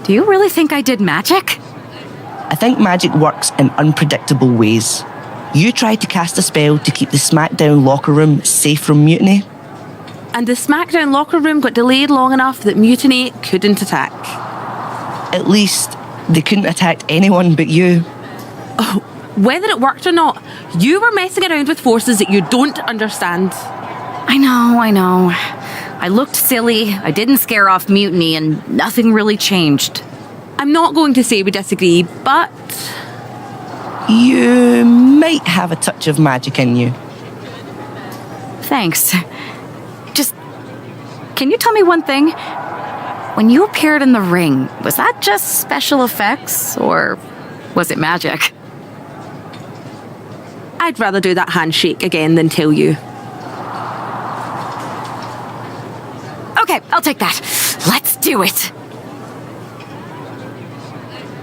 Do you really think I did magic? I think magic works in unpredictable ways. You tried to cast a spell to keep the SmackDown locker room safe from mutiny. And the SmackDown locker room got delayed long enough that Mutiny couldn't attack. At least, they couldn't attack anyone but you. Oh, whether it worked or not, you were messing around with forces that you don't understand. I know. I looked silly, I didn't scare off Mutiny, and nothing really changed. I'm not going to say we disagree, but... You might have a touch of magic in you. Thanks. Just, can you tell me one thing? When you appeared in the ring, was that just special effects, or was it magic? I'd rather do that handshake again than tell you. Okay, I'll take that. Let's do it.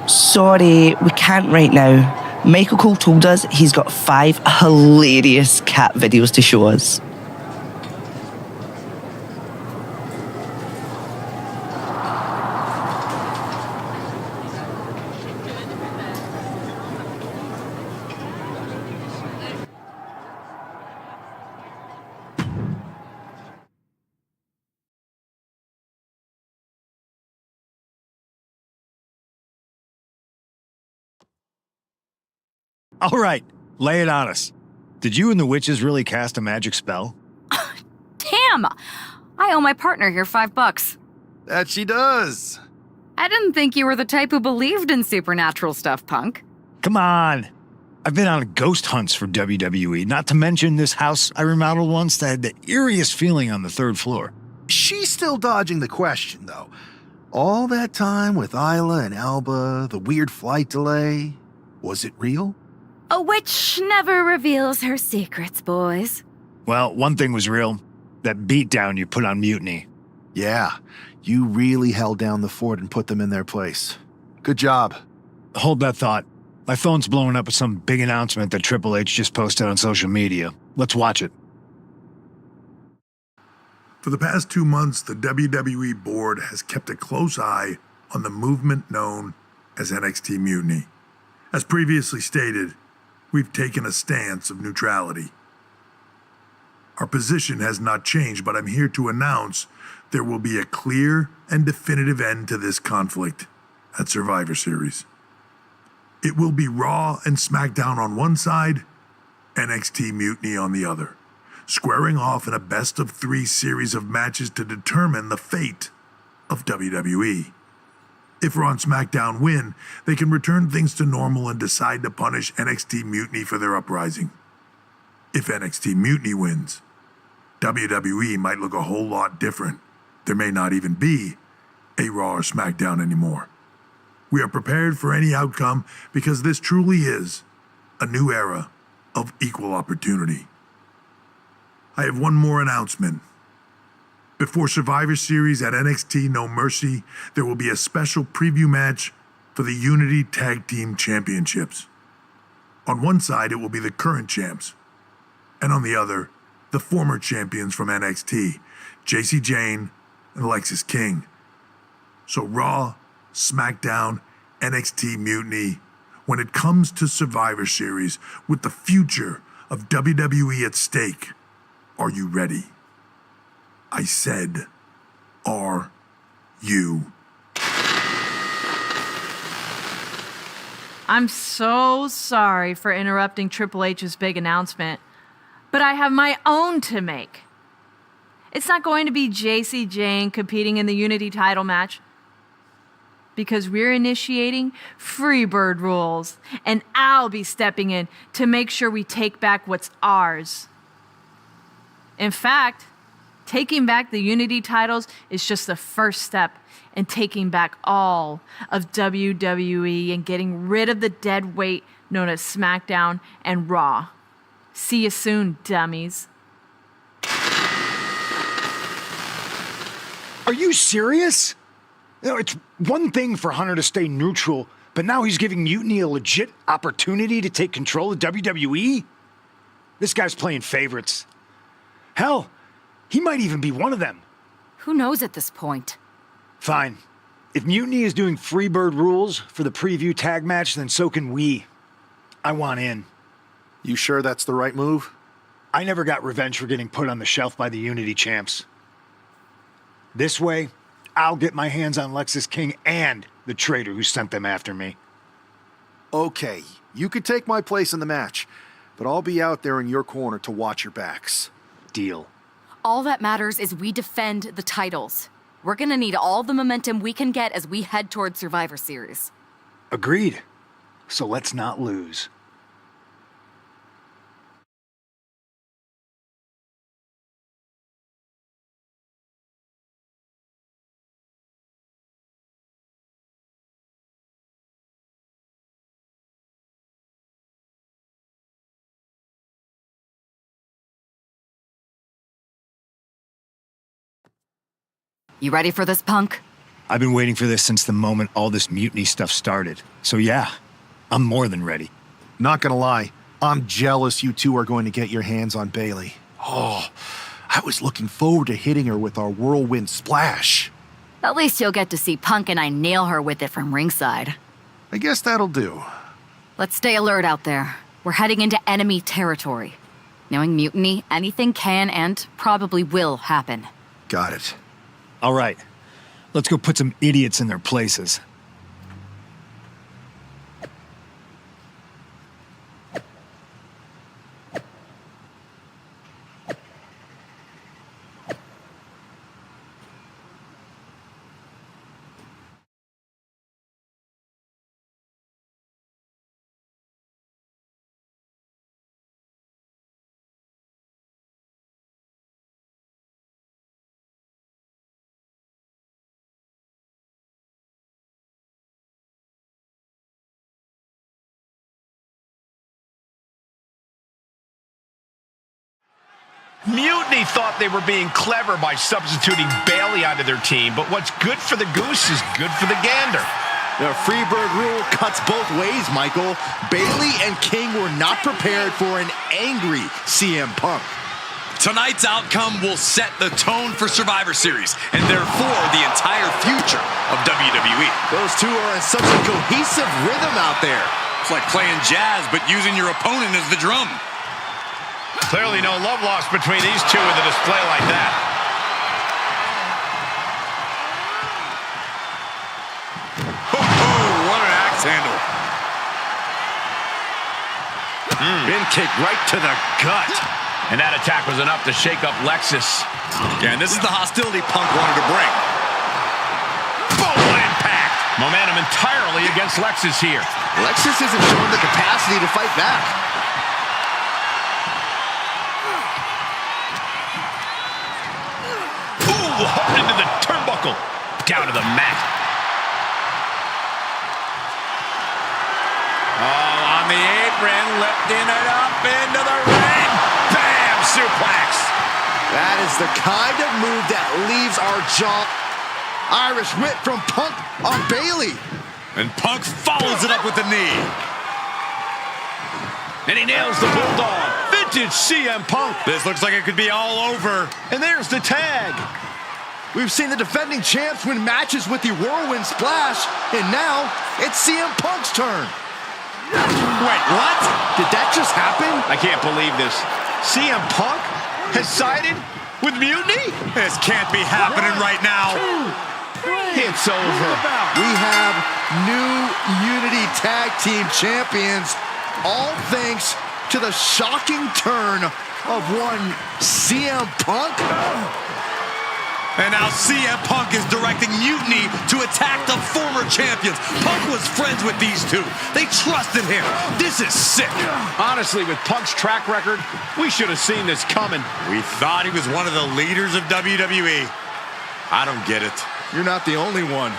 Sorry, we can't right now. Michael Cole told us he's got 5 hilarious cat videos to show us. All right, lay it on us. Did you and the witches really cast a magic spell? Damn! I owe my partner here $5. That she does. I didn't think you were the type who believed in supernatural stuff, punk. Come on. I've been on ghost hunts for WWE, not to mention this house I remodeled once that had the eeriest feeling on the 3rd floor. She's still dodging the question, though. All that time with Isla and Alba, the weird flight delay, was it real? A witch never reveals her secrets, boys. Well, one thing was real. That beatdown you put on Mutiny. Yeah, you really held down the fort and put them in their place. Good job. Hold that thought. My phone's blowing up with some big announcement that Triple H just posted on social media. Let's watch it. For the past 2 months, the WWE board has kept a close eye on the movement known as NXT Mutiny. As previously stated, we've taken a stance of neutrality. Our position has not changed, but I'm here to announce there will be a clear and definitive end to this conflict at Survivor Series. It will be Raw and SmackDown on one side, NXT Mutiny on the other, squaring off in a best-of-3 series of matches to determine the fate of WWE. If Raw and SmackDown win, they can return things to normal and decide to punish NXT Mutiny for their uprising. If NXT Mutiny wins, WWE might look a whole lot different. There may not even be a Raw or SmackDown anymore. We are prepared for any outcome because this truly is a new era of equal opportunity. I have one more announcement. Before Survivor Series at NXT No Mercy, there will be a special preview match for the Unity Tag Team Championships. On one side, it will be the current champs, and on the other, the former champions from NXT, Jacy Jayne and Lexis King. So Raw, SmackDown, NXT Mutiny, when it comes to Survivor Series, with the future of WWE at stake, are you ready? I said, are you? I'm so sorry for interrupting Triple H's big announcement, but I have my own to make. It's not going to be Jacy Jayne competing in the Unity title match because we're initiating Freebird rules, and I'll be stepping in to make sure we take back what's ours. In fact, taking back the Unity titles is just the first step in taking back all of WWE and getting rid of the dead weight known as SmackDown and Raw. See you soon, dummies. Are you serious? You know, it's one thing for Hunter to stay neutral, but now he's giving Mutiny a legit opportunity to take control of WWE? This guy's playing favorites. Hell, he might even be one of them. Who knows at this point? Fine. If Mutiny is doing Freebird rules for the preview tag match, then so can we. I want in. You sure that's the right move? I never got revenge for getting put on the shelf by the Unity champs. This way, I'll get my hands on Lexus King and the traitor who sent them after me. Okay, you could take my place in the match, but I'll be out there in your corner to watch your backs. Deal. All that matters is we defend the titles. We're gonna need all the momentum we can get as we head towards Survivor Series. Agreed. So let's not lose. You ready for this, Punk? I've been waiting for this since the moment all this mutiny stuff started. So yeah, I'm more than ready. Not gonna lie, I'm jealous you two are going to get your hands on Bailey. Oh, I was looking forward to hitting her with our whirlwind splash. At least you'll get to see Punk and I nail her with it from ringside. I guess that'll do. Let's stay alert out there. We're heading into enemy territory. Knowing Mutiny, anything can and probably will happen. Got it. All right, let's go put some idiots in their places. Mutiny thought they were being clever by substituting Bailey onto their team, but what's good for the goose is good for the gander. The Freebird rule cuts both ways, Michael. Bailey and King were not prepared for an angry CM Punk. Tonight's outcome will set the tone for Survivor Series, and therefore the entire future of WWE. Those two are in such a cohesive rhythm out there. It's like playing jazz, but using your opponent as the drum. Clearly no love lost between these two with a display like that. Oh, what an axe handle. Bin kick right to the gut. And that attack was enough to shake up Lexus. Yeah, and this is the hostility Punk wanted to bring. Boom, impact. Momentum entirely against Lexus here. Lexus isn't showing the capacity to fight back. Hooked into the turnbuckle. Down to the mat. Oh, on the apron, lifting it up into the ring. Bam! Suplex. That is the kind of move that leaves our jaw. Irish whip from Punk on Bailey. And Punk follows it up with the knee. And he nails the Bulldog. Vintage CM Punk. This looks like it could be all over. And there's the tag. We've seen the defending champs win matches with the whirlwind splash, and now it's CM Punk's turn. Wait, what? Did that just happen? I can't believe this. CM Punk has sided with Mutiny? This can't be happening right now. It's over. We have new Unity Tag Team Champions, all thanks to the shocking turn of one CM Punk. And now CM Punk is directing Mutiny to attack the former champions. Punk was friends with these two. They trusted him. This is sick. Honestly, with Punk's track record, we should have seen this coming. We thought he was one of the leaders of WWE. I don't get it. You're not the only one.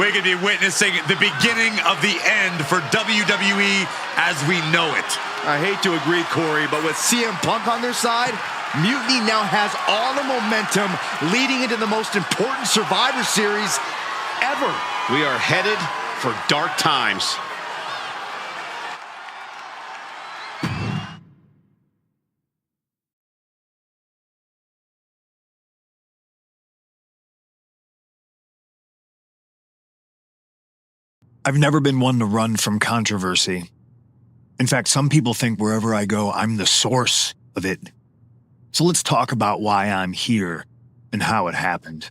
We could be witnessing the beginning of the end for WWE as we know it. I hate to agree, Corey, but with CM Punk on their side, Mutiny now has all the momentum leading into the most important Survivor Series ever. We are headed for dark times. I've never been one to run from controversy. In fact, some people think wherever I go, I'm the source of it. So let's talk about why I'm here and how it happened.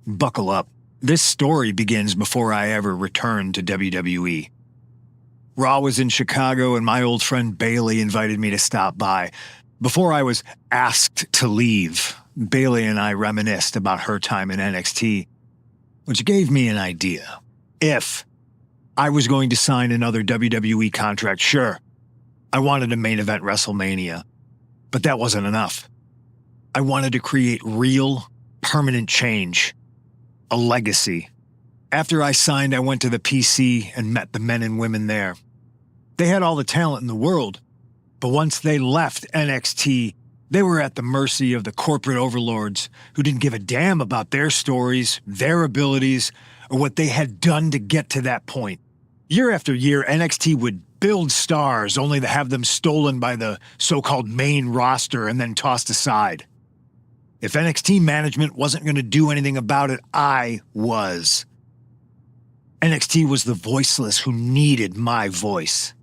Buckle up. This story begins before I ever returned to WWE. Raw was in Chicago and my old friend Bailey invited me to stop by. Before I was asked to leave, Bailey and I reminisced about her time in NXT, which gave me an idea. If I was going to sign another WWE contract, sure, I wanted a main event WrestleMania, but that wasn't enough. I wanted to create real, permanent change, a legacy. After I signed, I went to the PC and met the men and women there. They had all the talent in the world, but once they left NXT, they were at the mercy of the corporate overlords who didn't give a damn about their stories, their abilities, or what they had done to get to that point. Year after year, NXT would build stars only to have them stolen by the so-called main roster and then tossed aside. If NXT management wasn't going to do anything about it, I was. NXT was the voiceless who needed my voice.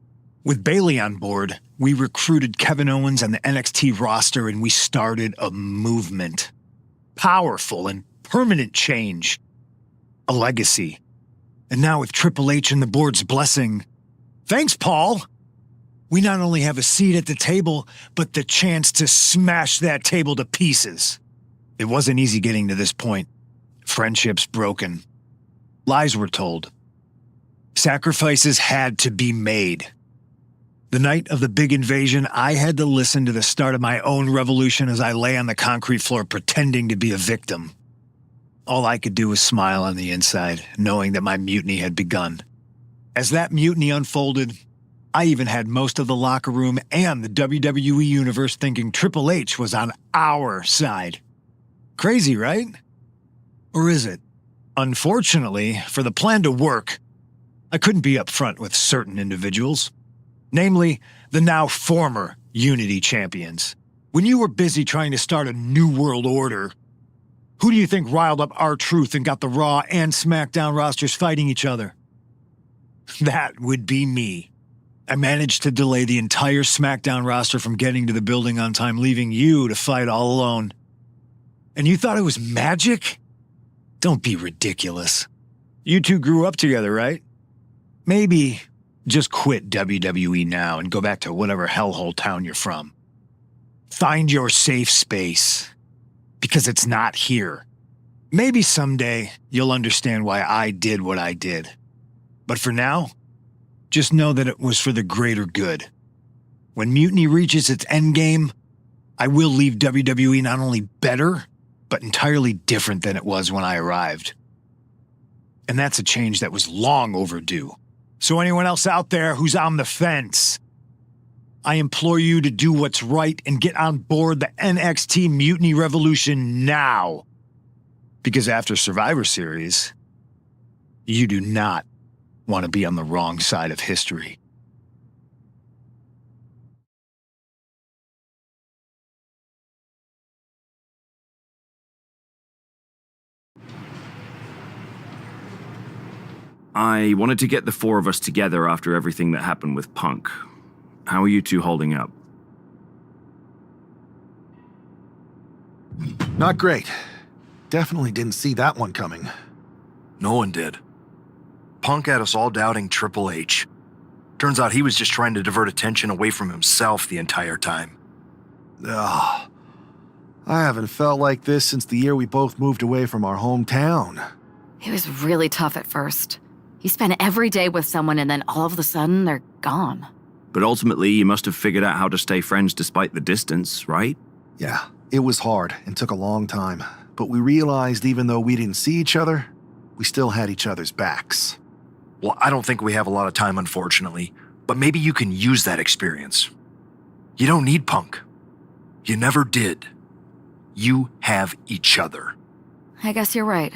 With Bailey on board, we recruited Kevin Owens and the NXT roster and we started a movement. Powerful and permanent change. A legacy. And now with Triple H and the board's blessing, thanks, Paul! We not only have a seat at the table, but the chance to smash that table to pieces. It wasn't easy getting to this point. Friendships broken. Lies were told. Sacrifices had to be made. The night of the big invasion, I had to listen to the start of my own revolution as I lay on the concrete floor pretending to be a victim. All I could do was smile on the inside, knowing that my mutiny had begun. As that mutiny unfolded, I even had most of the locker room and the WWE universe thinking Triple H was on our side. Crazy, right? Or is it? Unfortunately, for the plan to work, I couldn't be upfront with certain individuals. Namely, the now former Unity champions. When you were busy trying to start a new world order, who do you think riled up R-Truth and got the Raw and SmackDown rosters fighting each other? That would be me. I managed to delay the entire SmackDown roster from getting to the building on time, leaving you to fight all alone. And you thought it was magic? Don't be ridiculous. You two grew up together, right? Maybe just quit WWE now and go back to whatever hellhole town you're from. Find your safe space, because it's not here. Maybe someday you'll understand why I did what I did. But for now, just know that it was for the greater good. When Mutiny reaches its endgame, I will leave WWE not only better, but entirely different than it was when I arrived. And that's a change that was long overdue. So anyone else out there who's on the fence, I implore you to do what's right and get on board the NXT Mutiny Revolution now. Because after Survivor Series, you do not want to be on the wrong side of history. I wanted to get the four of us together after everything that happened with Punk. How are you two holding up? Not great. Definitely didn't see that one coming. No one did. Punk had us all doubting Triple H. Turns out he was just trying to divert attention away from himself the entire time. Ugh. I haven't felt like this since the year we both moved away from our hometown. It was really tough at first. You spend every day with someone and then all of a sudden they're gone. But ultimately, you must have figured out how to stay friends despite the distance, right? Yeah, it was hard and took a long time. But we realized even though we didn't see each other, we still had each other's backs. Well, I don't think we have a lot of time, unfortunately, but maybe you can use that experience. You don't need Punk. You never did. You have each other. I guess you're right.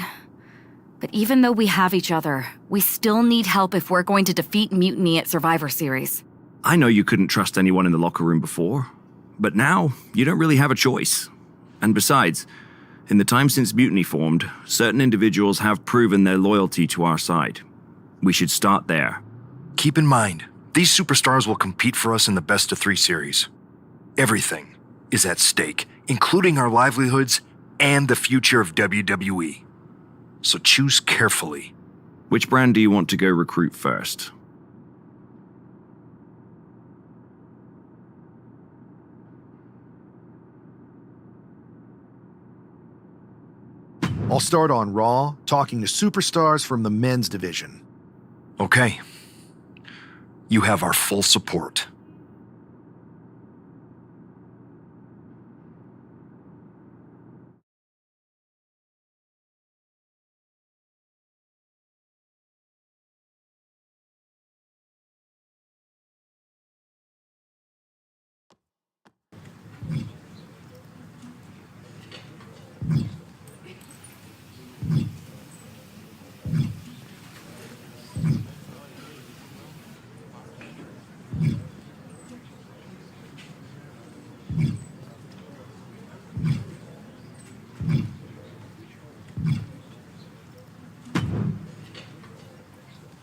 But even though we have each other, we still need help if we're going to defeat Mutiny at Survivor Series. I know you couldn't trust anyone in the locker room before, but now you don't really have a choice. And besides, in the time since Mutiny formed, certain individuals have proven their loyalty to our side. We should start there. Keep in mind, these superstars will compete for us in the best-of-3 series. Everything is at stake, including our livelihoods and the future of WWE. So choose carefully. Which brand do you want to go recruit first? I'll start on Raw, talking to superstars from the men's division. Okay. You have our full support.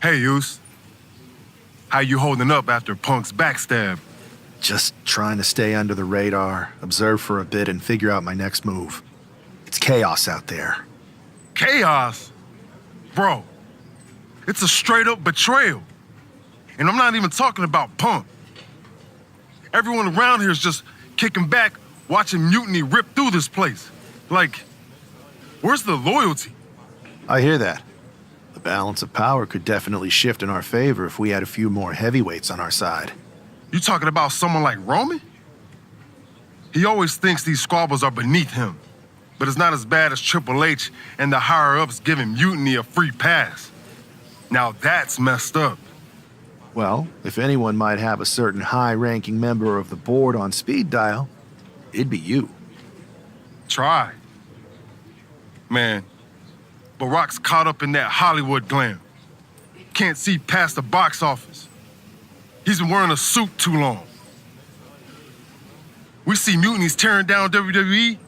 Hey, Oos. How you holding up after Punk's backstab? Just trying to stay under the radar, observe for a bit, and figure out my next move. It's chaos out there. Chaos? Bro, it's a straight-up betrayal. And I'm not even talking about Punk. Everyone around here is just kicking back, watching Mutiny rip through this place. Like, where's the loyalty? I hear that. The balance of power could definitely shift in our favor if we had a few more heavyweights on our side. You talking about someone like Roman? He always thinks these squabbles are beneath him, but it's not as bad as Triple H and the higher-ups giving Mutiny a free pass. Now that's messed up. Well, if anyone might have a certain high-ranking member of the board on speed dial, it'd be you. Try. Man, Barack's caught up in that Hollywood glam. Can't see past the box office. He's been wearing a suit too long. We see Mutiny's tearing down WWE,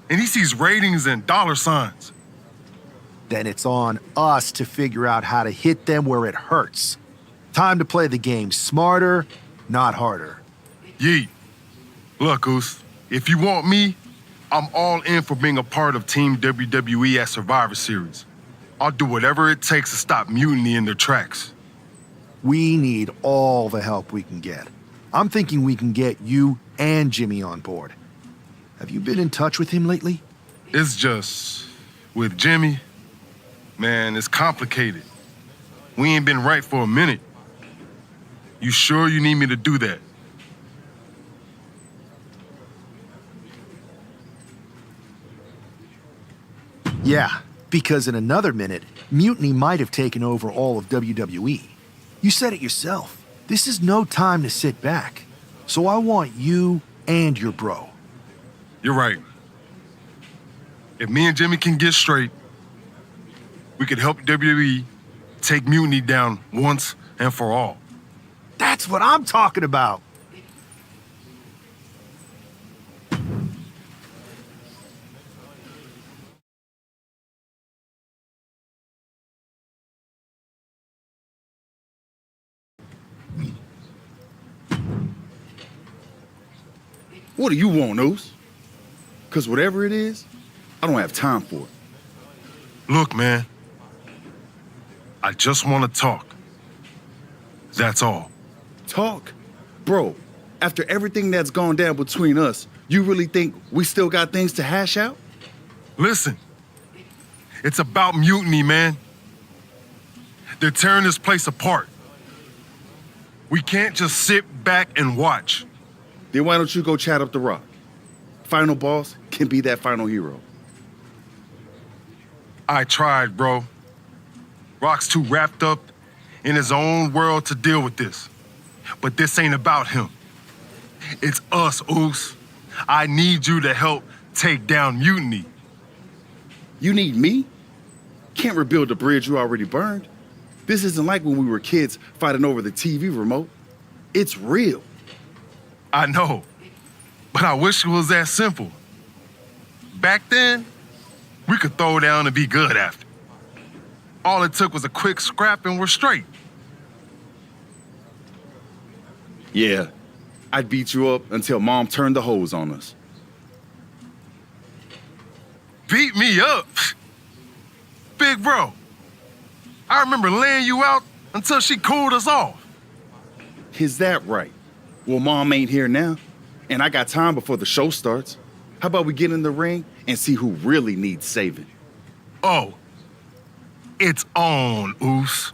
and he sees ratings and dollar signs. Then it's on us to figure out how to hit them where it hurts. Time to play the game smarter, not harder. Yeet. Look, Oos, if you want me, I'm all in for being a part of Team WWE at Survivor Series. I'll do whatever it takes to stop Mutiny in their tracks. We need all the help we can get. I'm thinking we can get you and Jimmy on board. Have you been in touch with him lately? It's just, with Jimmy, man, it's complicated. We ain't been right for a minute. You sure you need me to do that? Yeah, because in another minute, Mutiny might have taken over all of WWE. You said it yourself. This is no time to sit back. So I want you and your bro. You're right. If me and Jimmy can get straight, we could help WWE take Mutiny down once and for all. That's what I'm talking about. What do you want, Oos? Because whatever it is, I don't have time for it. Look, man, I just want to talk. That's all. Talk? Bro, after everything that's gone down between us, you really think we still got things to hash out? Listen, it's about Mutiny, man. They're tearing this place apart. We can't just sit back and watch. Then why don't you go chat up the Rock? Final boss can be that final hero. I tried, bro. Rock's too wrapped up in his own world to deal with this. But this ain't about him. It's us, Oos. I need you to help take down Mutiny. You need me? Can't rebuild the bridge you already burned. This isn't like when we were kids fighting over the TV remote. It's real. I know, but I wish it was that simple. Back then, we could throw down and be good after. All it took was a quick scrap and we're straight. Yeah, I'd beat you up until Mom turned the hose on us. Beat me up? Big bro, I remember laying you out until she cooled us off. Is that right? Well, Mom ain't here now, and I got time before the show starts. How about we get in the ring and see who really needs saving? Oh, it's on, Oos.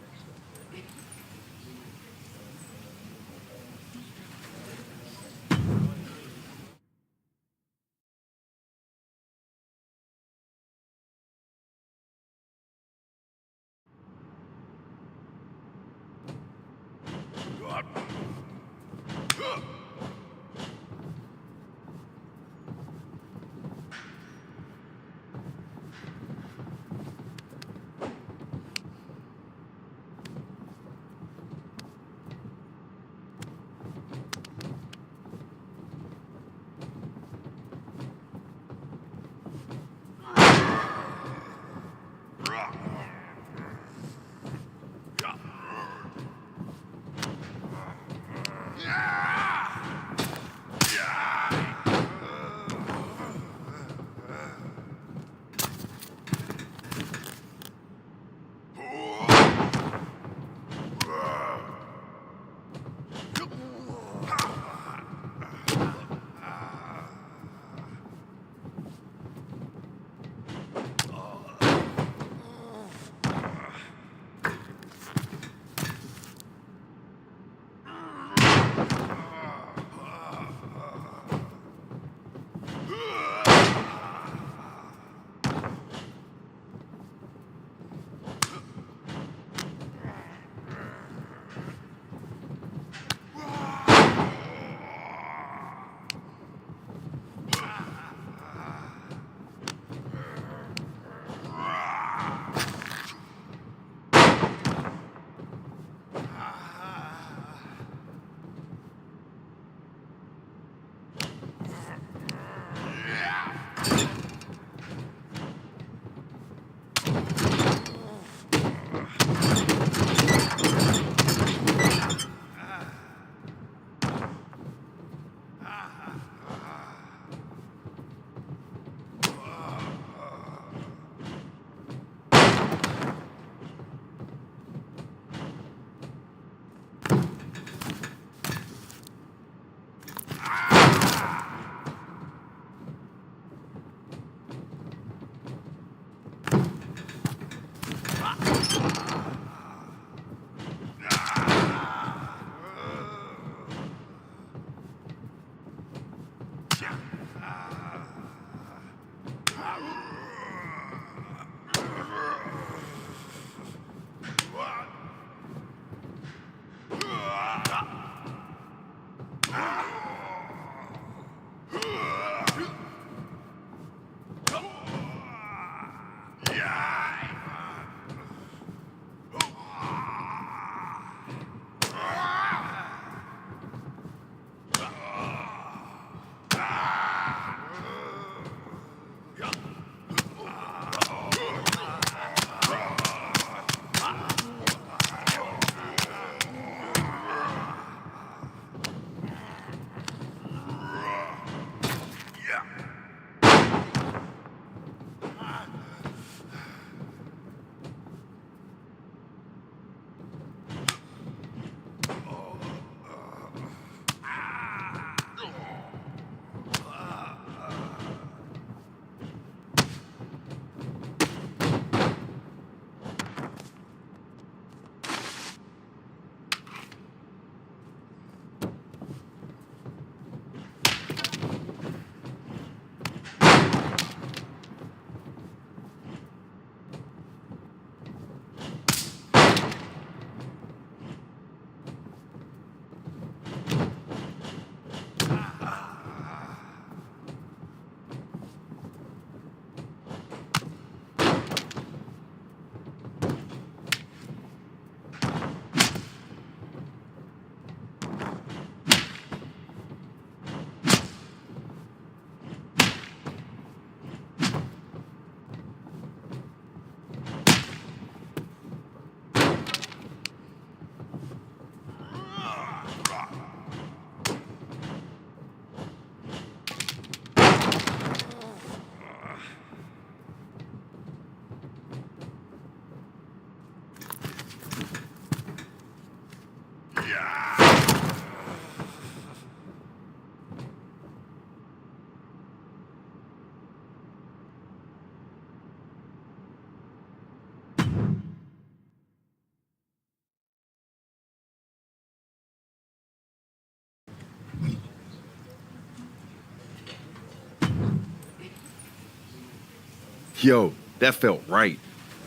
Yo, that felt right.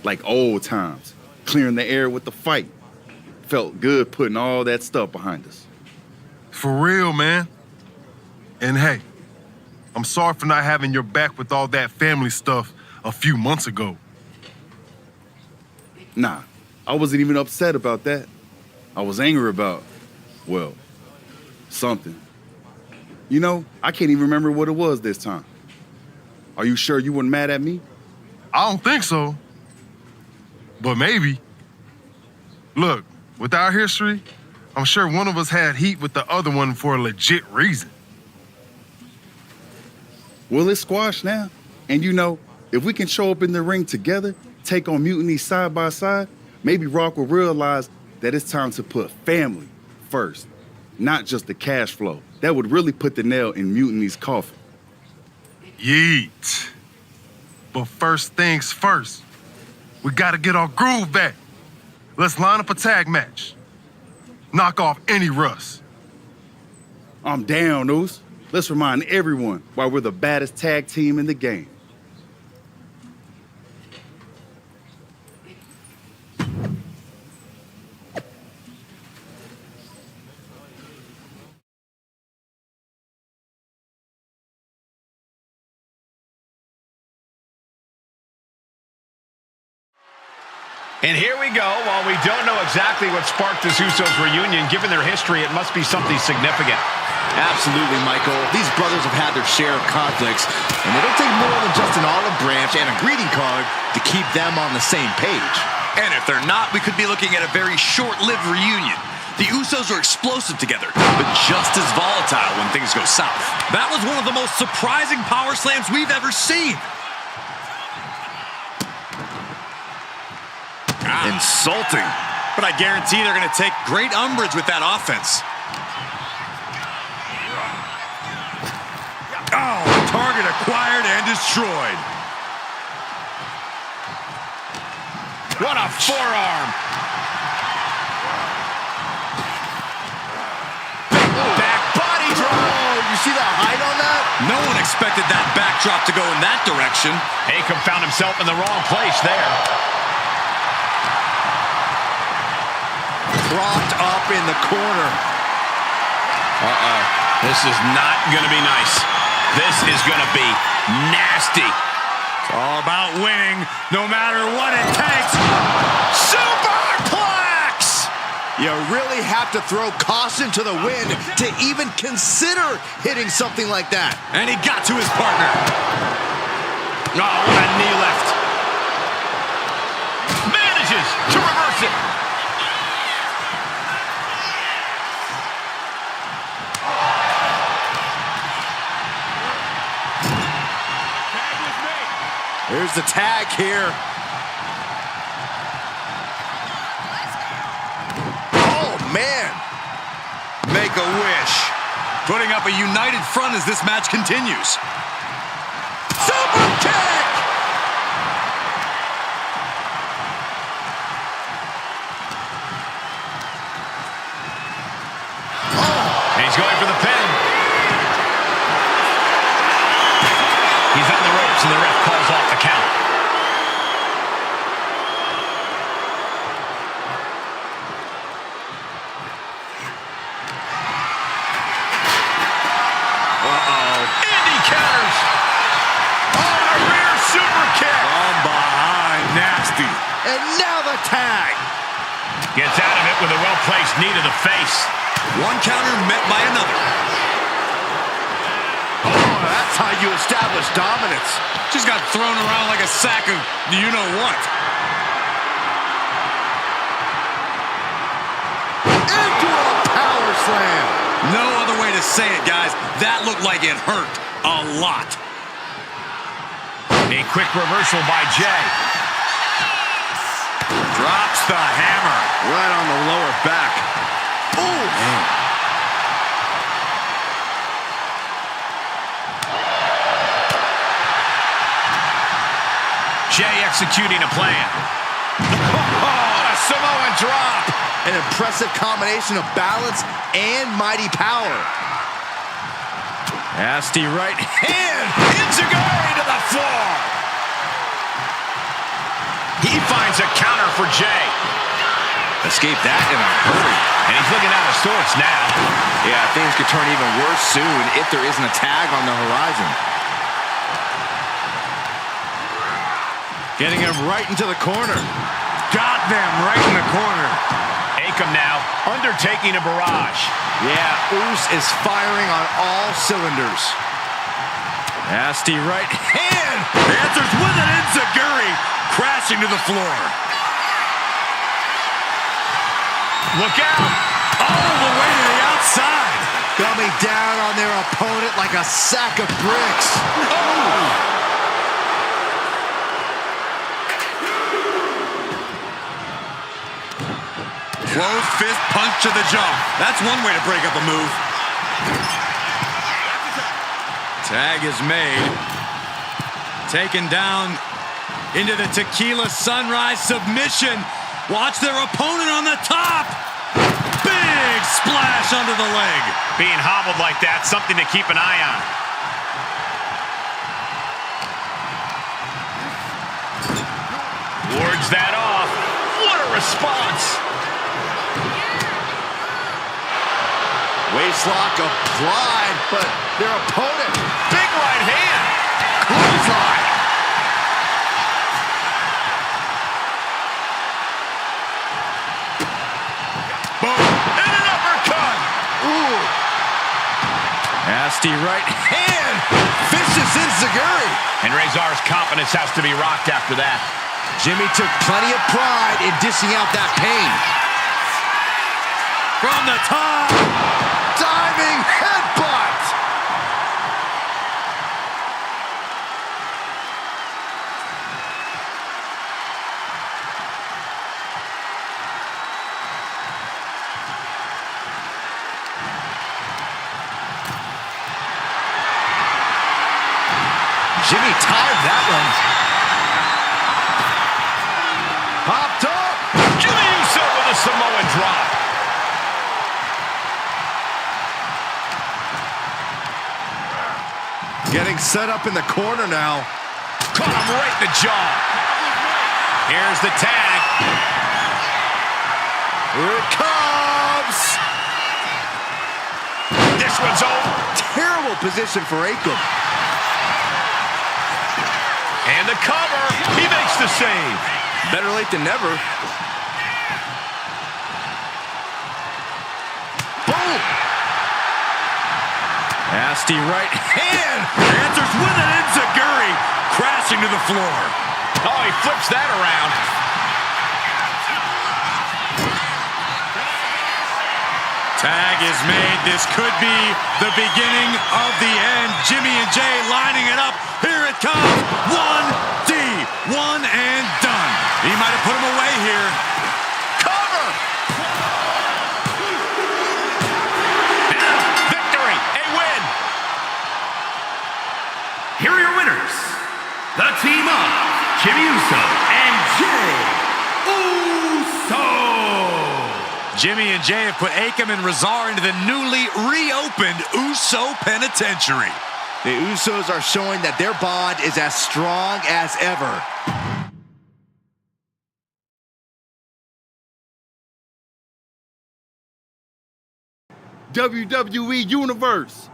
Like old times. Clearing the air with the fight. Felt good putting all that stuff behind us. For real, man. And hey, I'm sorry for not having your back with all that family stuff a few months ago. Nah, I wasn't even upset about that. I was angry about, well, something. You know, I can't even remember what it was this time. Are you sure you weren't mad at me? I don't think so. But maybe. Look, with our history, I'm sure one of us had heat with the other one for a legit reason. Well, it's squashed now. And you know, if we can show up in the ring together, take on Mutiny side by side, maybe Rock will realize that it's time to put family first, not just the cash flow. That would really put the nail in Mutiny's coffin. Yeet. But first things first, we gotta get our groove back. Let's line up a tag match. Knock off any rust. I'm down, Oos. Let's remind everyone why we're the baddest tag team in the game. And here we go. While we don't know exactly what sparked this Usos reunion, given their history, it must be something significant. Absolutely, Michael. These brothers have had their share of conflicts, and it'll take more than just an olive branch and a greeting card to keep them on the same page. And if they're not, we could be looking at a very short-lived reunion. The Usos are explosive together, but just as volatile when things go south. That was one of the most surprising power slams we've ever seen. Insulting. But I guarantee they're going to take great umbrage with that offense. Oh, target acquired and destroyed. What a forearm. Back body drop. Oh, you see that height on that? No one expected that backdrop to go in that direction. Akam found himself in the wrong place there. Propped up in the corner. Uh-oh. This is not going to be nice. This is going to be nasty. It's all about winning, no matter what it takes. Superplex! You really have to throw caution to the wind to even consider hitting something like that. And he got to his partner. Oh, what a knee left. Manages to reverse it. There's the tag here. Oh, man. Make a wish. Putting up a united front as this match continues. Super kick! And he's going for the pin. He's on the ropes, and the ref calls off the count. Uh-oh. Indy counters. Oh, a rear super kick. From behind, nasty. And now the tag. Gets out of it with a well-placed knee to the face. One counter met by another. That's how you establish dominance. Just got thrown around like a sack of you-know-what. Into a power slam. No other way to say it, guys. That looked like it hurt a lot. A quick reversal by Jay. Drops the hammer. Right on the lower back. Ooh. Jay executing a plan. Oh, a Samoan drop. An impressive combination of balance and mighty power. Nasty right hand. Enziguri to the floor. He finds a counter for Jay. Escape that in a hurry. And he's looking out of sorts now. Yeah, things could turn even worse soon if there isn't a tag on the horizon. Getting him right into the corner. Got them right in the corner. Akam now undertaking a barrage. Yeah, Oos is firing on all cylinders. Nasty right hand. Answers with an enziguri, crashing to the floor. Look out! All the way to the outside. Coming down on their opponent like a sack of bricks. Oh! Closed fist punch to the jaw. That's one way to break up a move. Tag is made. Taken down into the Tequila Sunrise submission. Watch their opponent on the top. Big splash under the leg. Being hobbled like that, something to keep an eye on. Wards that off. What a response. Waistlock applied, but their opponent. Big right hand. Clothesline. Boom. And an uppercut. Ooh. Nasty right hand. Vicious enziguri. And Razor's confidence has to be rocked after that. Jimmy took plenty of pride in dishing out that pain. From the top. Diving headbutt. Jimmy timed that one. Popped up. Jimmy Uso with a Samoan drop. Getting set up in the corner now. Caught him right in the jaw. Here's the tag. Here it comes. This one's over. Terrible position for Akam. And the cover. He makes the save. Better late than never. Boom. Nasty right hand. Answers with an enziguri, crashing to the floor. Oh, he flips that around. Tag is made. This could be the beginning of the end. Jimmy and Jay lining it up. Here it comes. 1D. One and done. He might have put him away here. Cover. And victory. A win. Here are your winners. The team of Jimmy Uso and Jay Uso. Jimmy and Jay have put Akam and Razor into the newly reopened Uso Penitentiary. The Usos are showing that their bond is as strong as ever. WWE Universe,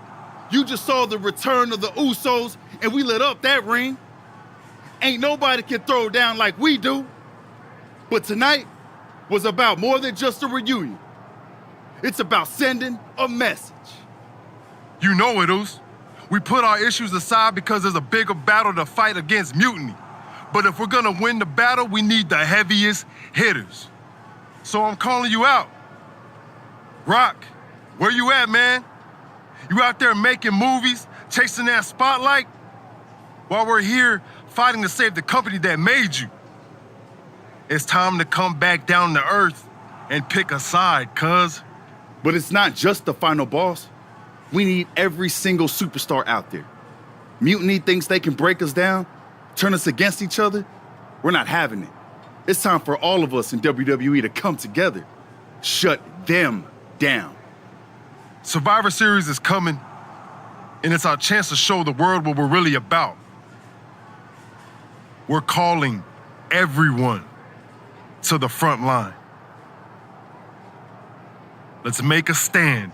you just saw the return of the Usos and we lit up that ring. Ain't nobody can throw down like we do. But tonight was about more than just a reunion. It's about sending a message. You know it, Oos. We put our issues aside because there's a bigger battle to fight against mutiny. But if we're gonna win the battle, we need the heaviest hitters. So I'm calling you out. Rock, where you at, man? You out there making movies, chasing that spotlight? While we're here fighting to save the company that made you. It's time to come back down to earth and pick a side, cuz. But it's not just the final boss. We need every single superstar out there. Mutiny thinks they can break us down, turn us against each other. We're not having it. It's time for all of us in WWE to come together. Shut them down. Survivor Series is coming, and it's our chance to show the world what we're really about. We're calling everyone to the front line. Let's make a stand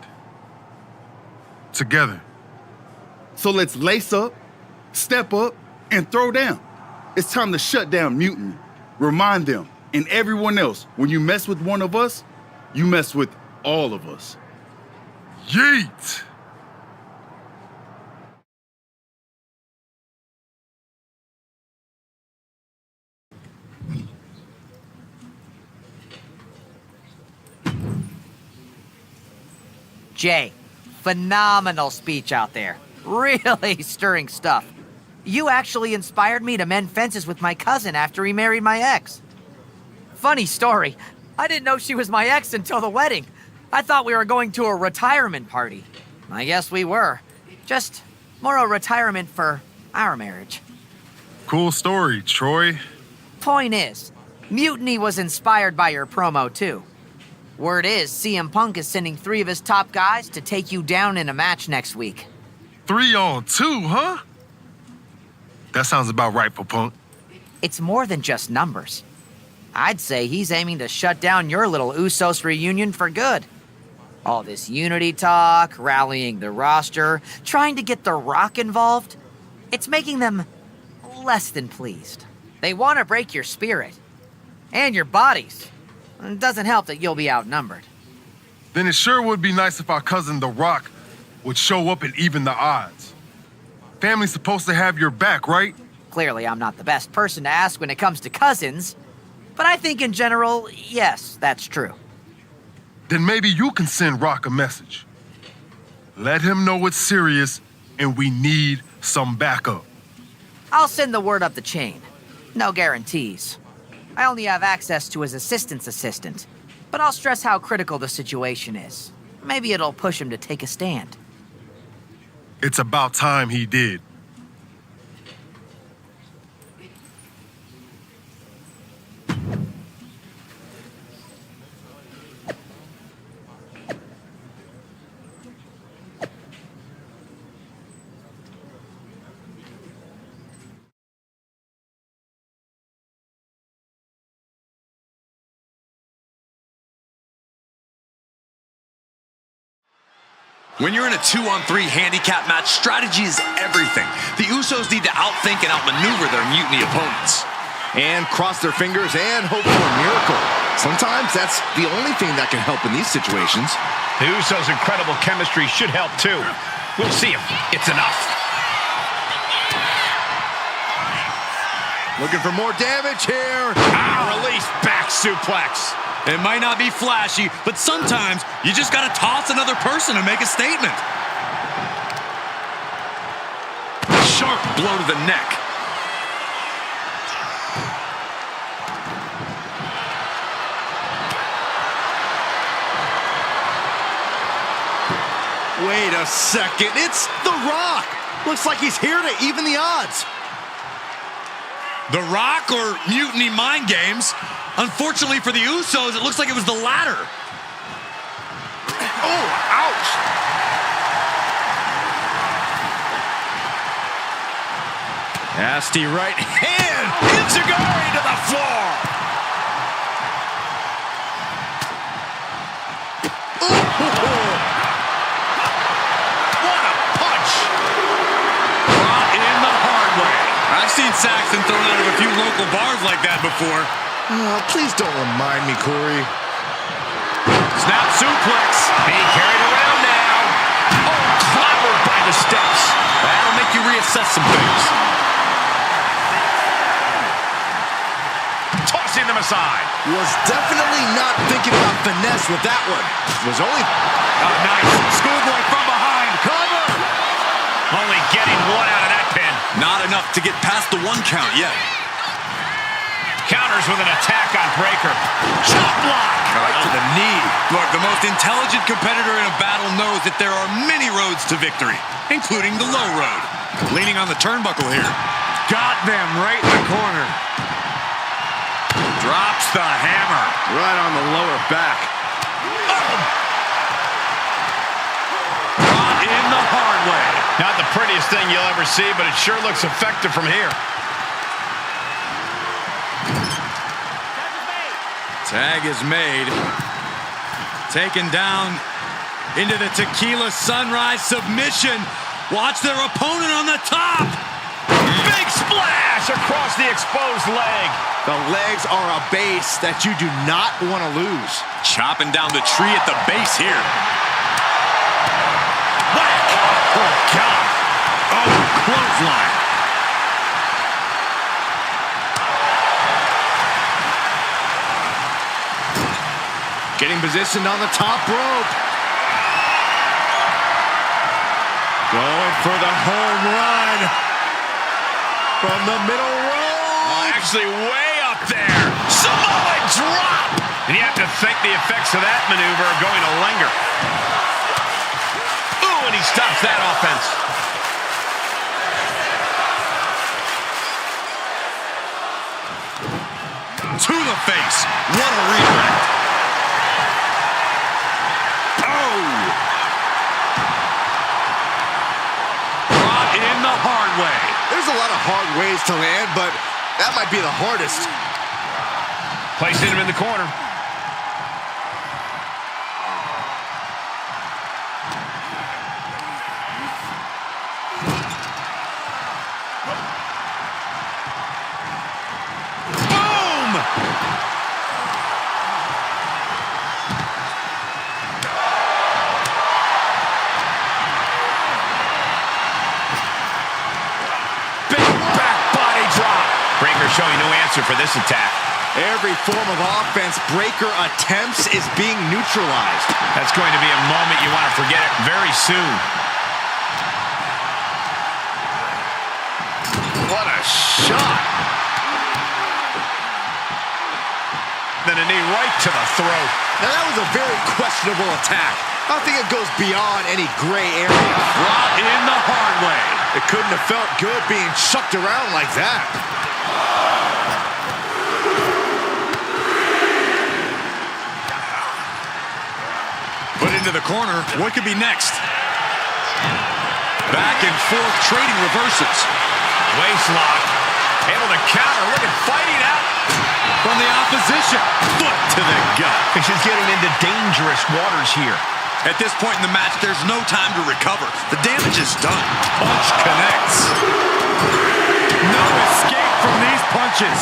together. So let's lace up, step up, and throw down. It's time to shut down mutiny. Remind them and everyone else, when you mess with one of us, you mess with all of us. Yeet! Jay, phenomenal speech out there. Really stirring stuff. You actually inspired me to mend fences with my cousin after he married my ex. Funny story, I didn't know she was my ex until the wedding. I thought we were going to a retirement party. I guess we were. Just more a retirement for our marriage. Cool story, Troy. Point is, Mutiny was inspired by your promo too. Word is, CM Punk is sending 3 of his top guys to take you down in a match next week. 3-on-2, huh? That sounds about right for Punk. It's more than just numbers. I'd say he's aiming to shut down your little Usos reunion for good. All this unity talk, rallying the roster, trying to get The Rock involved, it's making them less than pleased. They want to break your spirit. And your bodies. It doesn't help that you'll be outnumbered. Then it sure would be nice if our cousin The Rock would show up and even the odds. Family's supposed to have your back, right? Clearly, I'm not the best person to ask when it comes to cousins, but I think in general, yes, that's true. Then maybe you can send Rock a message. Let him know it's serious and we need some backup. I'll send the word up the chain. No guarantees. I only have access to his assistant's assistant, but I'll stress how critical the situation is. Maybe it'll push him to take a stand. It's about time he did. When you're in a 2-on-3 handicap match, strategy is everything. The Usos need to outthink and outmaneuver their mutiny opponents. And cross their fingers and hope for a miracle. Sometimes that's the only thing that can help in these situations. The Usos' incredible chemistry should help too. We'll see if it's enough. Looking for more damage here. Release back suplex. It might not be flashy, but sometimes you just gotta toss another person to make a statement. Sharp blow to the neck. Wait a second, it's The Rock. Looks like he's here to even the odds. The Rock or Mutiny Mind Games? Unfortunately for the Usos, it looks like it was the latter. Oh, ouch! Nasty right hand. Enziguri to the floor. Ooh. What a punch. Brought in the hard way. I've seen Saxton thrown out of a few local bars like that before. Please don't remind me, Corey. Snap suplex. Being carried around now. Oh, clobbered by the steps. That'll make you reassess some things. Tossing them aside. Was definitely not thinking about finesse with that one. Was only... Oh, nice. Schoolboy from behind. Cover. Only getting one out of that pin. Not enough to get past the 1 count yet. Counters with an attack on Breaker. Chop block. Right to the knee. Look, the most intelligent competitor in a battle knows that there are many roads to victory, including the low road. Leaning on the turnbuckle here. Got them right in the corner. Drops the hammer. Right on the lower back. Brought in the hard way. Not the prettiest thing you'll ever see, but it sure looks effective from here. Tag is made. Taken down into the Tequila Sunrise submission. Watch their opponent on the top. Big splash across the exposed leg. The legs are a base that you do not want to lose. Chopping down the tree at the base here. Whack! Oh, God. Oh, clothesline. Getting positioned on the top rope. Going for the home run. From the middle row. Actually way up there. Samoa drop. And you have to think the effects of that maneuver are going to linger. Ooh, and he stops that offense. To the face. What a redirect. In the hard way. There's a lot of hard ways to land, but that might be the hardest. Placing him in the corner. Showing no answer for this attack. Every form of offense Breaker attempts is being neutralized. That's going to be a moment you want to forget it very soon. What a shot. Then a knee right to the throat. Now that was a very questionable attack. I think it goes beyond any gray area. Brought in the hard way. It couldn't have felt good being chucked around like that. Put into the corner. What could be next? Back and forth trading reverses. Waist lock. Able to counter. Look at fighting out from the opposition. Foot to the gut. This is getting into dangerous waters here. At this point in the match, there's no time to recover. The damage is done. Punch connects. No escape from these punches.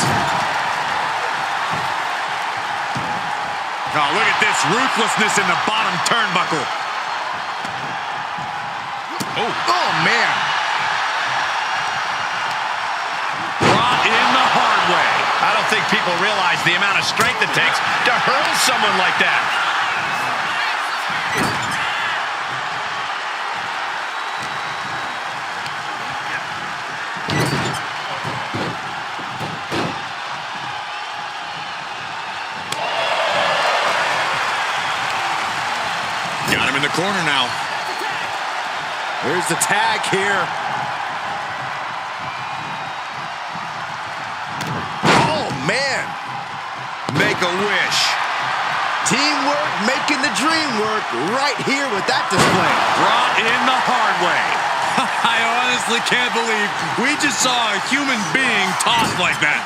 Oh, look at this ruthlessness in the bottom turnbuckle. Oh, man. Brought in the hard way. I don't think people realize the amount of strength it takes to hurl someone like that. Got him in the corner now. There's the tag here. Oh, man. Make a wish. Teamwork making the dream work right here with that display. Brought in the hard way. I honestly can't believe we just saw a human being tossed like that.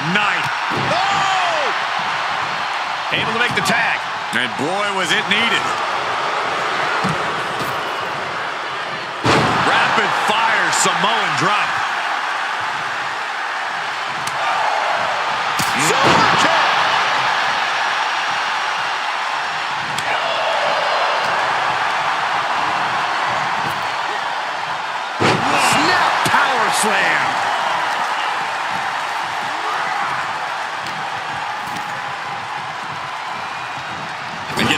Night. Oh! Able to make the tag. And boy, was it needed. Rapid fire Samoan drop. Super kick. Snap power slam.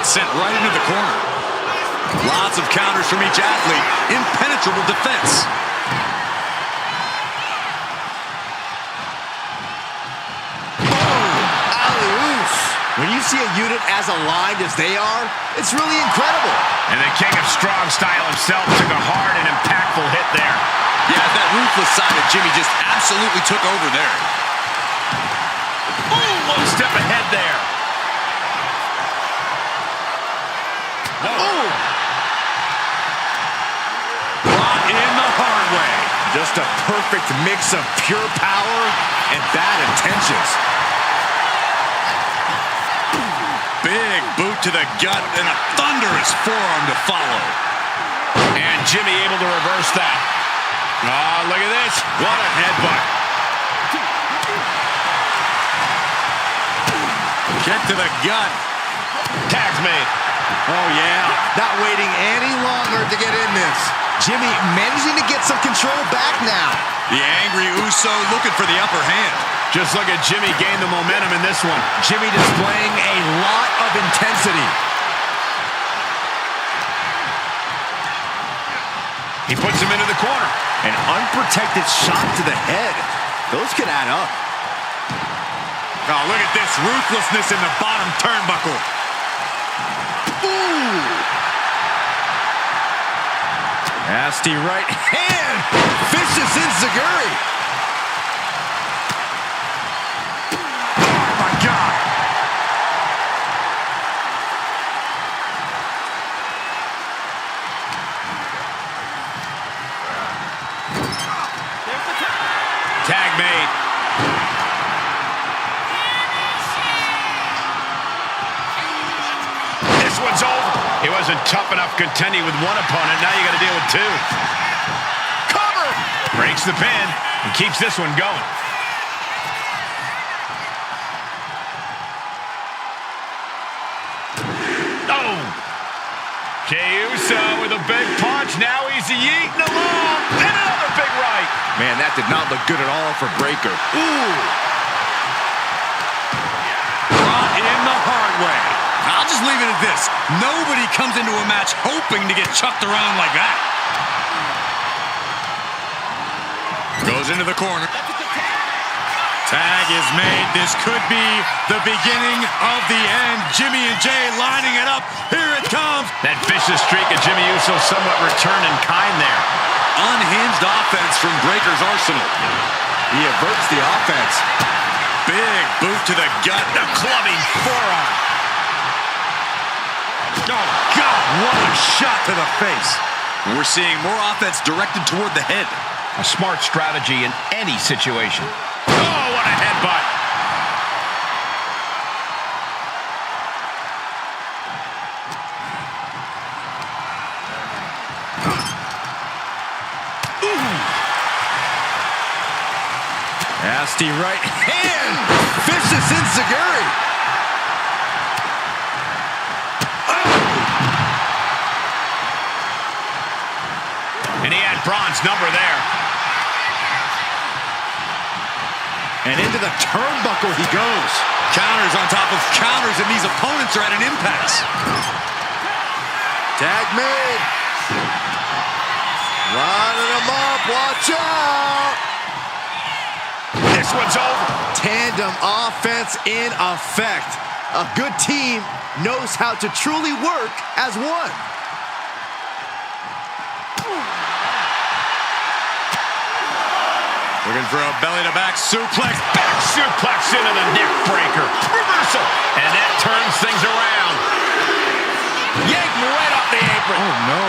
Sent right into the corner. Lots of counters from each athlete. Impenetrable defense. Alley-oops. When you see a unit as aligned as they are, it's really incredible. And the king of strong style himself took a hard and impactful hit there. Yeah, that ruthless side of Jimmy just absolutely took over there. Ooh, one step ahead there. Just a perfect mix of pure power and bad intentions. Big boot to the gut and a thunderous forearm to follow. And Jimmy able to reverse that. Oh, look at this. What a headbutt. Kick to the gut. Tag's made. Oh, yeah. Not waiting any longer to get in this. Jimmy managing to get some control back now. The angry Uso looking for the upper hand. Just look at Jimmy gain the momentum in this one. Jimmy displaying a lot of intensity. He puts him into the corner. An unprotected shot to the head. Those could add up. Oh, look at this ruthlessness in the bottom turnbuckle. Ooh! Nasty right hand. Vicious enziguri. Oh, my God. Tag made. This one's over. He wasn't tough enough contending with one opponent. Now you got to deal with two. Cover! Breaks the pin and keeps this one going. Oh! Jey Uso with a big punch. Now he's yeeting along. And another big right. Man, that did not look good at all for Breaker. Ooh! Brought in the hard way. I'll just leave it at this. Nobody comes into a match hoping to get chucked around like that. Goes into the corner. Tag is made. This could be the beginning of the end. Jimmy and Jey lining it up. Here it comes. That vicious streak of Jimmy Uso somewhat returned in kind there. Unhinged offense from Breaker's arsenal. He averts the offense. Big boot to the gut. The clubbing forearm. Oh, God, what a shot to the face. And we're seeing more offense directed toward the head. A smart strategy in any situation. Oh, what a headbutt. Nasty right hand. Vicious enziguri. And he had Braun's number there. And into the turnbuckle he goes. Counters on top of counters, and these opponents are at an impasse. Tag made. Lining him up. Watch out. This one's over. Tandem offense in effect. A good team knows how to truly work as one. Looking for a belly-to-back suplex. Back suplex into the neck breaker. Reversal. And that turns things around. Yank right off the apron. Oh, no.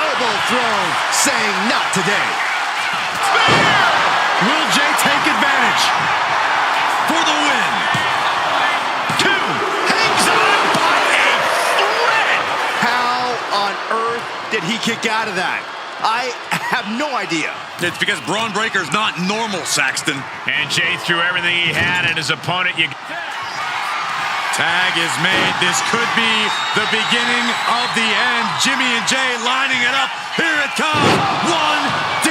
Elbow thrown, saying not today. Spear! Will Jey take advantage for the win? Hangs on by a thread. How on earth did he kick out of that? I have no idea. It's because Braun Breaker's not normal, Saxton. And Jey threw everything he had at his opponent. Tag is made. This could be the beginning of the end. Jimmy and Jey lining it up. Here it comes. 1D.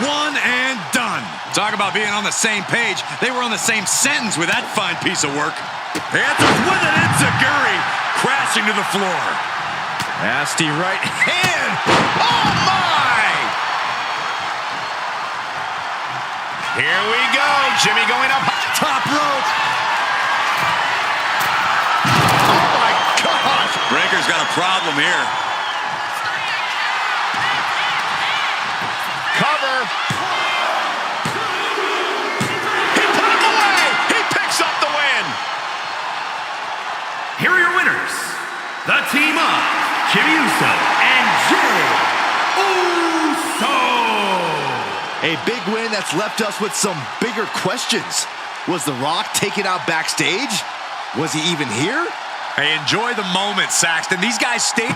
One and done. Talk about being on the same page. They were on the same sentence with that fine piece of work. Panthers with an enziguri crashing to the floor. Nasty right hand. Oh, my! Here we go. Jimmy going up. Top rope. Oh, my gosh. Breaker's got a problem here. Cover. He put him away. He team of Jimmy Uso and Jey Uso. A big win that's left us with some bigger questions. Was The Rock taken out backstage? Was he even here? Hey, enjoy the moment, Saxton. These guys stayed...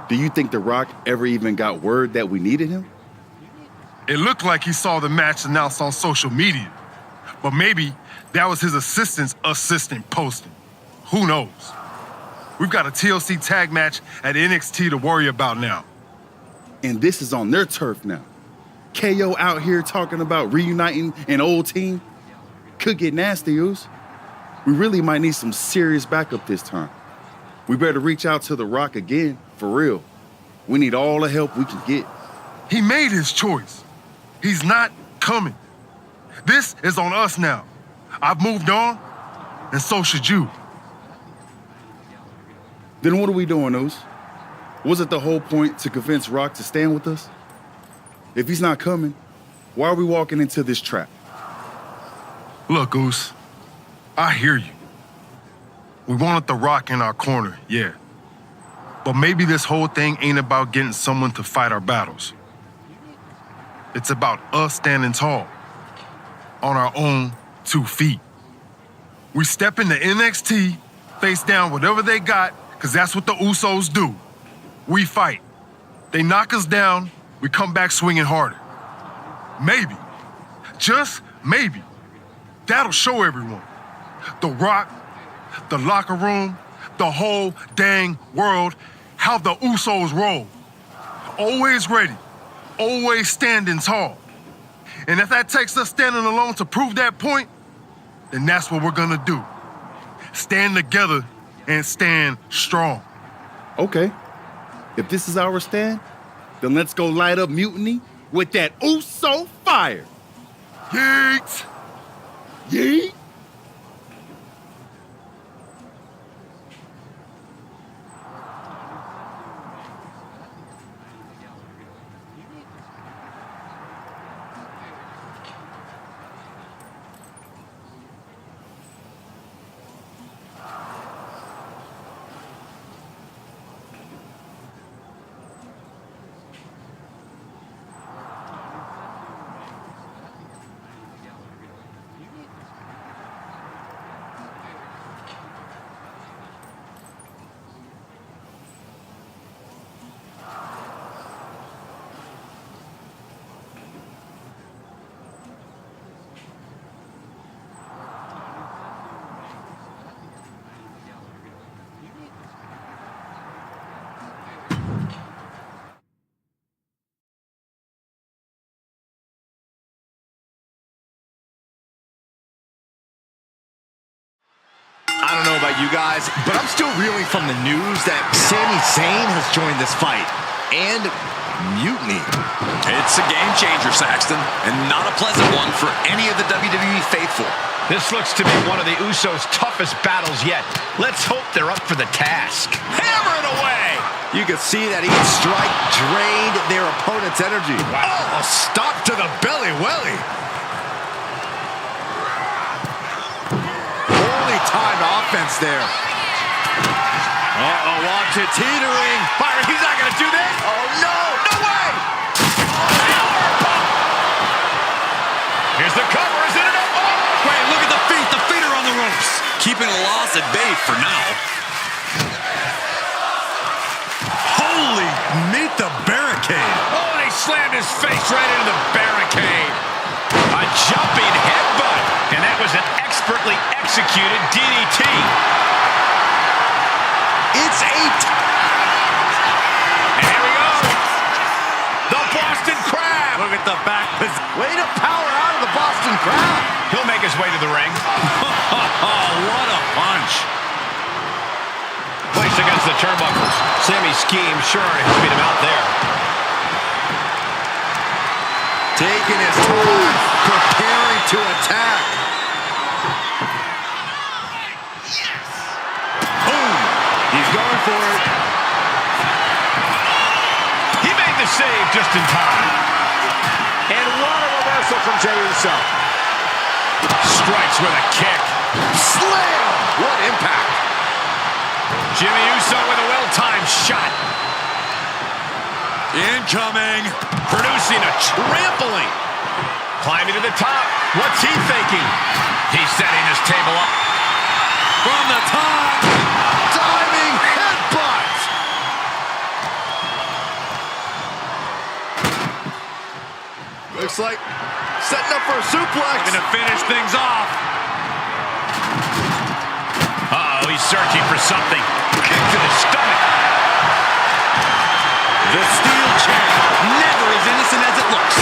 Do you think The Rock ever even got word that we needed him? It looked like he saw the match announced on social media, but maybe that was his assistant's assistant posting. Who knows? We've got a TLC tag match at NXT to worry about now. And this is on their turf now. KO out here talking about reuniting an old team. Could get nasty, Oos. We really might need some serious backup this time. We better reach out to The Rock again, for real. We need all the help we can get. He made his choice. He's not coming. This is on us now. I've moved on, and so should you. Then what are we doing, Oos? Was it the whole point to convince Rock to stand with us? If he's not coming, why are we walking into this trap? Look, Oos, I hear you. We wanted The Rock in our corner, yeah. But maybe this whole thing ain't about getting someone to fight our battles. It's about us standing tall, on our own 2 feet. We step into NXT, face down whatever they got, because that's what the Usos do. We fight. They knock us down, we come back swinging harder. Maybe, just maybe, that'll show everyone. The Rock, the locker room, the whole dang world, how the Usos roll. Always ready, always standing tall. And if that takes us standing alone to prove that point, then that's what we're gonna do. Stand together and stand strong. Okay. If this is our stand, then let's go light up Mutiny with that Uso fire. Yeet! Yeet! I don't know about you guys, but I'm still reeling from the news that Sami Zayn has joined this fight. And Mutiny. It's a game changer, Saxton, and not a pleasant one for any of the WWE faithful. This looks to be one of the Usos' toughest battles yet. Let's hope they're up for the task. Hammer it away! You can see that each strike drained their opponent's energy. Wow. Oh, stop to the belly welly. Timed offense there. Uh-oh, watch it teetering. Byron, he's not going to do this. Oh, no. No way. Here's the cover. keeping the loss at bay for now. Holy, meet the barricade. Oh, and he slammed his face right into the barricade. A jumping headbutt. And that was an expertly executed DDT. It's 8. And here we go. The Boston Crab. Look at the back. Way to power out of the Boston Crab. He'll make his way to the ring. What a punch. Placed against the turnbuckles. Sammy's scheme sure has beat him out there. Taking his time, preparing to attack. Boom! He's going for it. He made the save just in time. And what a reversal from Jey Uso. Strikes with a kick. Slam! What impact. Jimmy Uso with a well-timed shot. Incoming. Producing a trampling. Climbing to the top. What's he thinking? He's setting his table up. From the top. Diving headbutt. Looks like setting up for a suplex. Going to finish things off. Uh-oh, he's searching for something. Kick to the stomach. The steel chair, never as innocent as it looks.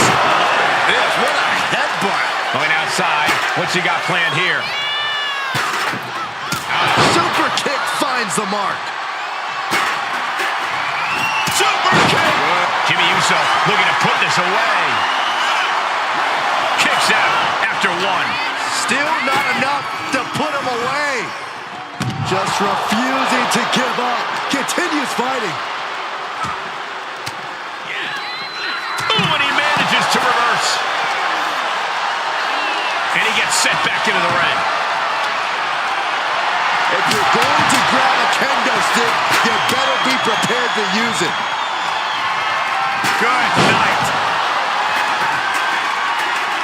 Yes, what a headbutt. Going outside. What's he got planned here? Super kick finds the mark. Super kick! Jimmy Uso looking to put this away. Kicks out after one. Still not enough to put him away. Just refusing to give up. Continues fighting. Ooh, and he manages to reverse. And he gets set back into the ring. If you're going to grab a kendo stick, you better be prepared to use it. Good night.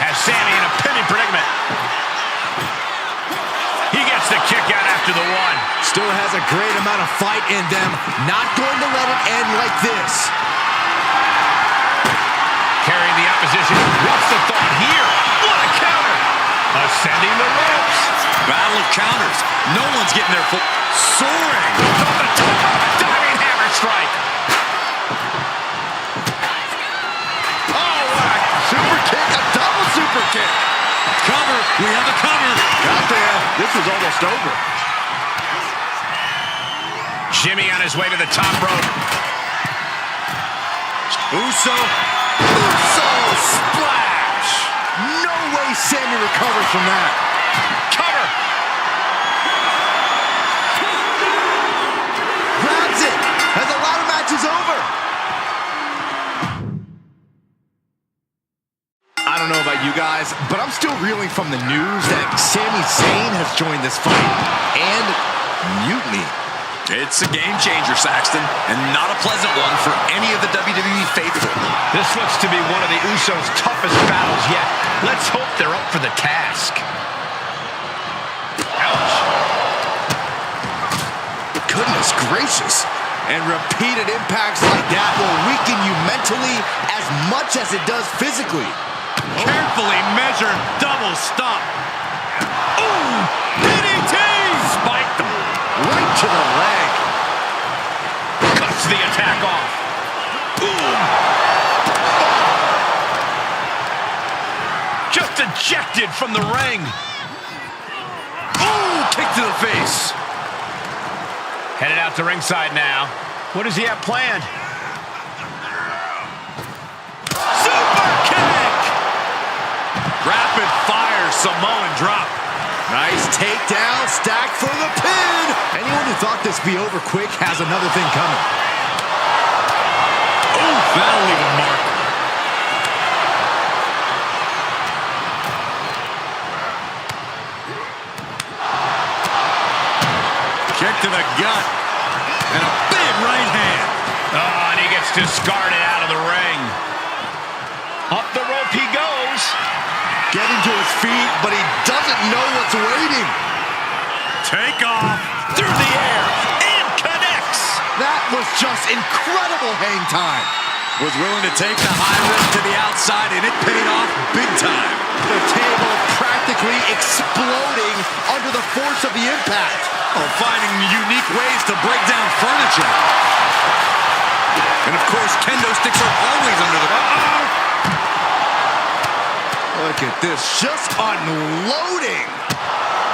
Has Sammy in a pinning predicament. He gets the kick out after the one. Still has a great amount of fight in them. Not going to let it end like this. Carrying the opposition. What's the thought here? What a counter. Ascending the ropes. Battle of counters. No one's getting their foot. Soaring. From the top. Diving hammer strike. Oh, what a super kick. A double super kick. Cover. We have a cover. Got there. This was almost over. Jimmy on his way to the top rope. Uso splash. No way Sammy recovers from that. Cover. Grabs it. And the ladder match is over. I don't know about you guys, but I'm still reeling from the news that Sami Zayn has joined this fight. And Mutiny. It's a game changer, Saxton, and not a pleasant one for any of the WWE faithful. This looks to be one of the Usos' toughest battles yet. Let's hope they're up for the task. Ouch. Goodness gracious. And repeated impacts like that will weaken you mentally as much as it does physically. Carefully measured double stop. Ooh! DDT! Spiked them. Right to the leg. Cuts the attack off. Boom. Just ejected from the ring. Ooh, kick to the face. Headed out to ringside now. What does he have planned? Super kick! Rapid fire Samoan drop. Nice takedown, stacked for the pin. Anyone who thought this be over quick has another thing coming. Ooh, that'll leave a mark. Kick to the gut. And a big right hand. Oh, and he gets discarded out of the ring. Up the rope he goes. Getting to his feet, but he doesn't know what's waiting. Takeoff through the air and connects. That was just incredible hang time. Was willing to take the high risk to the outside, and it paid off big time. The table practically exploding under the force of the impact. Oh, finding unique ways to break down furniture. And of course, kendo sticks are always under the... Look at this, just unloading.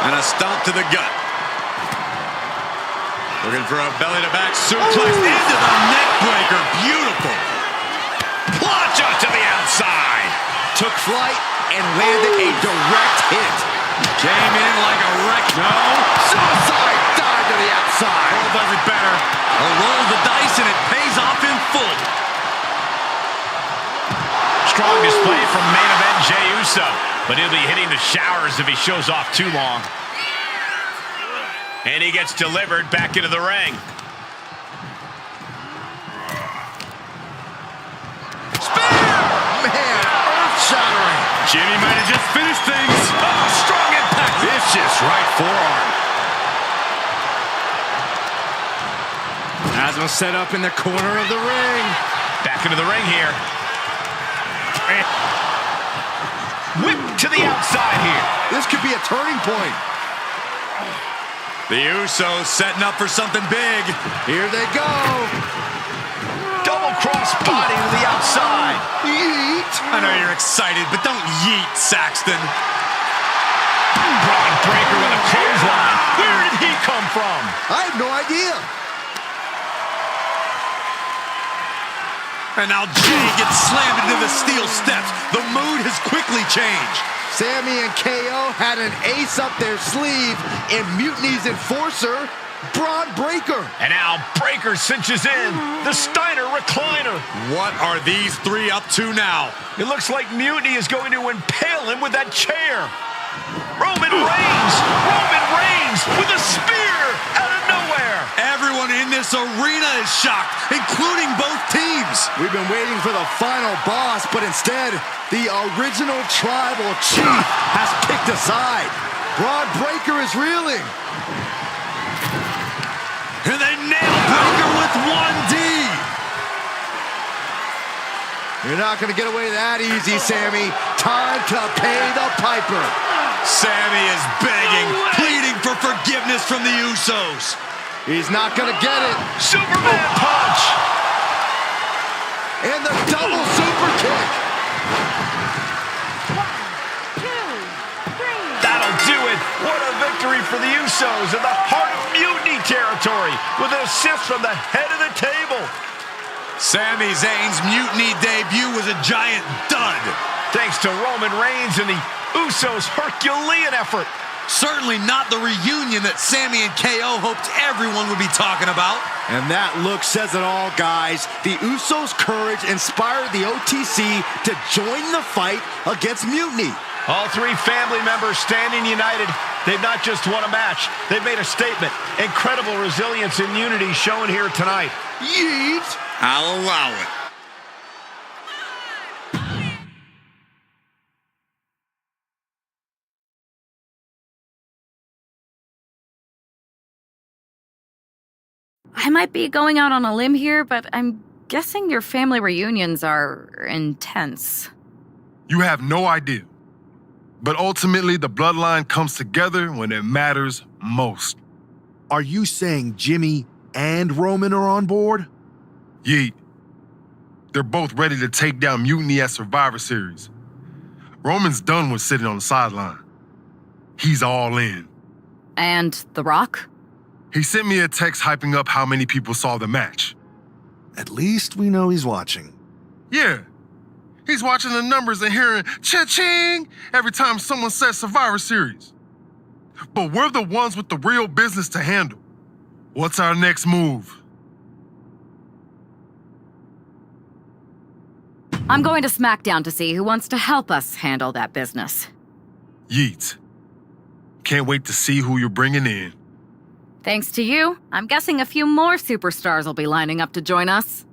And a stomp to the gut. Looking for a belly-to-back suplex into the neck breaker. Beautiful. Plancha to the outside. Took flight and landed a direct hit. Came in like a wreck. No. Suicide dive to the outside. Roll does it better. A roll the dice and it pays off in full. Strong display from main event Jey Uso. But he'll be hitting the showers if he shows off too long. And he gets delivered back into the ring. Man, earth-shattering. Jimmy might have just finished things. Oh, strong impact. Vicious right forearm. Has him set up in the corner of the ring. Back into the ring here. Whip to the outside here. This could be a turning point. The Usos setting up for something big. Here they go. Double cross body to the outside. Yeet. I know you're excited, but don't yeet, Saxton. Broad breaker with a clothesline. Where did he come from? I have no idea. And now Jey gets slammed into the steel steps. The mood has quickly changed. Sammy and KO had an ace up their sleeve in Mutiny's enforcer, Braun Breaker. And now Breaker cinches in. The Steiner recliner. What are these three up to now? It looks like Mutiny is going to impale him with that chair. Roman Reigns! Roman Reigns with a spear out of nowhere! Everyone in this arena is shocked, including both teams. We've been waiting for the final boss, but instead, the original tribal chief has picked a side. Braun Breaker is reeling. And they nail Breaker with 1D. You're not going to get away that easy, Sammy. Time to pay the piper. Sammy is begging, pleading for forgiveness from the Usos. He's not going to get it. Superman punch! And the double super kick. That'll do it. What a victory for the Usos in the heart of Mutiny territory with an assist from the head of the table. Sami Zayn's Mutiny debut was a giant dud. Thanks to Roman Reigns and the Usos' Herculean effort. Certainly not the reunion that Sammy and KO hoped everyone would be talking about. And that look says it all, guys. The Usos' courage inspired the OTC to join the fight against Mutiny. All three family members standing united. They've not just won a match, they've made a statement. Incredible resilience and unity shown here tonight. Yeet! I'll allow it. I might be going out on a limb here, but I'm guessing your family reunions are intense. You have no idea. But ultimately, the bloodline comes together when it matters most. Are you saying Jimmy and Roman are on board? Yeet. They're both ready to take down Mutiny at Survivor Series. Roman's done with sitting on the sideline. He's all in. And The Rock? He sent me a text hyping up how many people saw the match. At least we know he's watching. Yeah. He's watching the numbers and hearing cha-ching every time someone says Survivor Series. But we're the ones with the real business to handle. What's our next move? I'm going to SmackDown to see who wants to help us handle that business. Yeet. Can't wait to see who you're bringing in. Thanks to you, I'm guessing a few more superstars will be lining up to join us.